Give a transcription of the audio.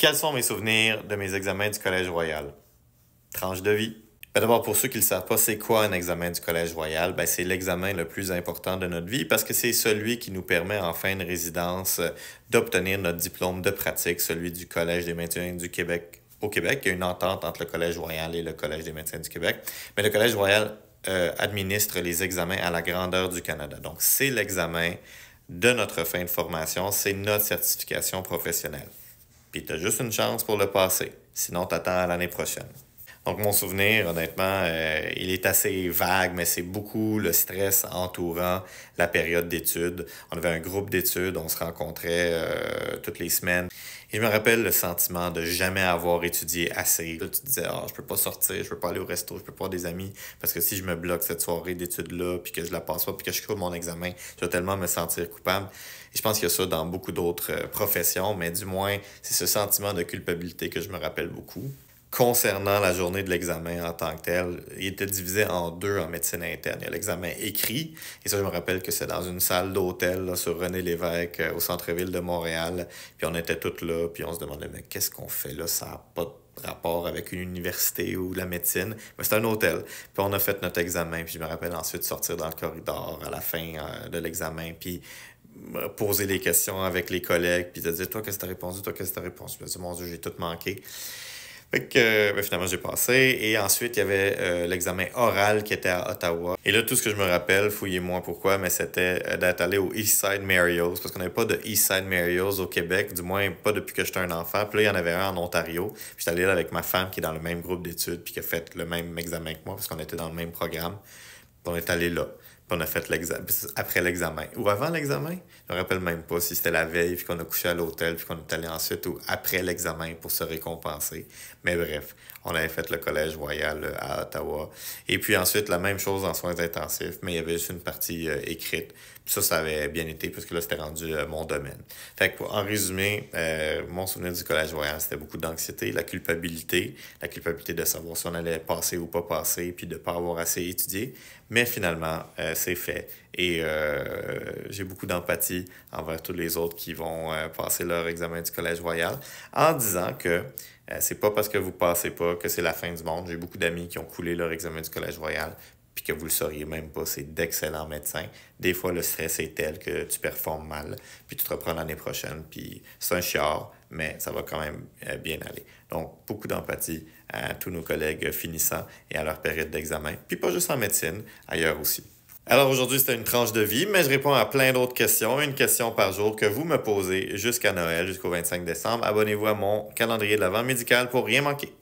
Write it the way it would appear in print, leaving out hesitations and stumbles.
Quels sont mes souvenirs de mes examens du Collège Royal? Tranche de vie. D'abord, pour ceux qui ne le savent pas, c'est quoi un examen du Collège Royal? C'est l'examen le plus important de notre vie parce que c'est celui qui nous permet en fin de résidence d'obtenir notre diplôme de pratique, celui du Collège des médecins du Québec au Québec. Il y a une entente entre le Collège Royal et le Collège des médecins du Québec. Mais le Collège Royal administre les examens à la grandeur du Canada. Donc, c'est l'examen de notre fin de formation, c'est notre certification professionnelle. Puis tu as juste une chance pour le passer. Sinon, tu attends à l'année prochaine. Donc, mon souvenir, honnêtement, il est assez vague, mais c'est beaucoup le stress entourant la période d'études. On avait un groupe d'études, on se rencontrait toutes les semaines. Et je me rappelle le sentiment de jamais avoir étudié assez. Là, tu te disais, je peux pas sortir, je peux pas aller au resto, je peux pas voir des amis, parce que si je me bloque cette soirée d'études-là, puis que je la passe pas, puis que je cours mon examen, je vais tellement me sentir coupable. Et je pense qu'il y a ça dans beaucoup d'autres professions, mais du moins, c'est ce sentiment de culpabilité que je me rappelle beaucoup. Concernant la journée de l'examen en tant que tel, il était divisé en deux en médecine interne. Il y a l'examen écrit, et ça, je me rappelle que c'est dans une salle d'hôtel là, sur René-Lévesque, au centre-ville de Montréal. Puis on était tous là, puis on se demandait, mais qu'est-ce qu'on fait là? Ça n'a pas de rapport avec une université ou la médecine. Mais c'est un hôtel. Puis on a fait notre examen, puis je me rappelle ensuite sortir dans le corridor à la fin de l'examen, puis poser des questions avec les collègues, puis te dire, toi, qu'est-ce que t'as répondu? Toi, qu'est-ce que t'as répondu? Je me dis, mon Dieu, j'ai tout manqué. Fait que finalement, j'ai passé. Et ensuite, il y avait l'examen oral qui était à Ottawa. Et là, tout ce que je me rappelle, fouillez-moi pourquoi, mais c'était d'être allé au Eastside Mario's, parce qu'on n'avait pas de Eastside Mario's au Québec, du moins pas depuis que j'étais un enfant. Puis là, il y en avait un en Ontario. Puis j'étais allé là avec ma femme qui est dans le même groupe d'études, puis qui a fait le même examen que moi, parce qu'on était dans le même programme. Puis on est allé là. Puis on a fait l'examen après l'examen. Ou avant l'examen, je me rappelle même pas si c'était la veille, puis qu'on a couché à l'hôtel, puis qu'on est allé ensuite, ou après l'examen pour se récompenser. Mais bref, on avait fait le Collège Royal à Ottawa. Et puis ensuite, la même chose en soins intensifs, mais il y avait juste une partie écrite. Puis ça avait bien été, parce que là, c'était rendu mon domaine. Fait que, en résumé, mon souvenir du Collège Royal, c'était beaucoup d'anxiété, la culpabilité de savoir si on allait passer ou pas passer, puis de pas avoir assez étudié. Mais finalement, c'est fait. Et j'ai beaucoup d'empathie envers tous les autres qui vont passer leur examen du Collège Royal en disant que c'est pas parce que vous passez pas que c'est la fin du monde. J'ai beaucoup d'amis qui ont coulé leur examen du Collège Royal puis que vous le sauriez même pas. C'est d'excellents médecins. Des fois, le stress est tel que tu performes mal, puis tu te reprends l'année prochaine, puis c'est un chiard, mais ça va quand même bien aller. Donc, beaucoup d'empathie à tous nos collègues finissants et à leur période d'examen, puis pas juste en médecine, ailleurs aussi. Alors aujourd'hui, c'était une tranche de vie, mais je réponds à plein d'autres questions, une question par jour que vous me posez jusqu'à Noël, jusqu'au 25 décembre. Abonnez-vous à mon calendrier de l'Avent médical pour rien manquer.